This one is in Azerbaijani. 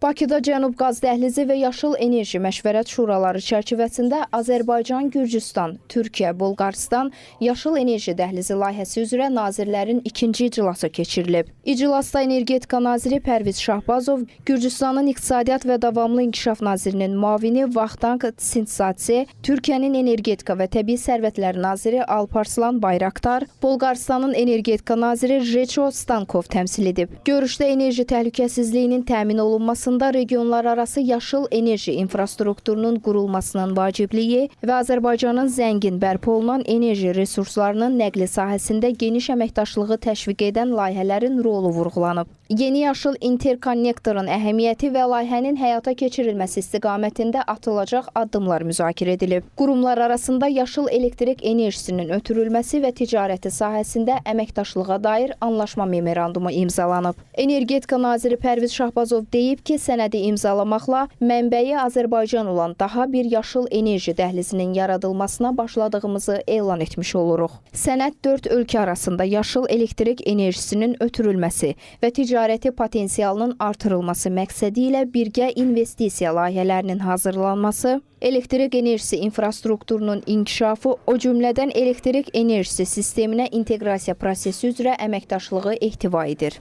Bakıda Cənub Qaz Dəhlizi və Yaşıl Enerji Məşvərət Şuraları çərçivəsində Azərbaycan, Gürcüstan, Türkiyə, Bolqarıstan Yaşıl Enerji Dəhlizi layihəsi üzrə nazirlərin ikinci iclası keçirilib. İclasda Energetika naziri Pərviz Şahbazov, Gürcüstanın İqtisadiyyat və Davamlı İnkişaf nazirinin müavini Vaxtanq Tsintsatsi, Türkiyənin Energetika və Təbii Sərvətlər naziri Alparslan Bayraktar, Bolqarıstanın Energetika naziri Reço Stankov təmsil edib. Görüşdə enerji təhlükəsizliyinin təmin olunması, regionlararası yaşıl enerji infrastrukturunun qurulmasının vacibliyi və Azərbaycanın zəngin bərpa olunan enerji resurslarının nəqli sahəsində geniş əməkdaşlığı təşviq edən layihələrin rolu vurğulanıb. Yeni yaşıl interkonnektorun əhəmiyyəti və layihənin həyata keçirilməsi istiqamətində atılacaq addımlar müzakirə edilib. Qurumlar arasında yaşıl elektrik enerjisinin ötürülməsi və ticarəti sahəsində əməkdaşlığa dair anlaşma memorandumu imzalanıb. Energetika naziri Pərviz Şahbazov deyib ki, sənədi imzalamaqla mənbəyi Azərbaycan olan daha bir yaşıl enerji dəhlizinin yaradılmasına başladığımızı elan etmiş oluruq. Sənəd 4 ölkə arasında yaşıl elektrik enerjisinin ötürülməsi və ticarəti potensialının artırılması məqsədi ilə birgə investisiya layihələrinin hazırlanması, elektrik enerjisi infrastrukturunun inkişafı, o cümlədən elektrik enerjisi sisteminə inteqrasiya prosesi üzrə əməkdaşlığı ehtiva edir.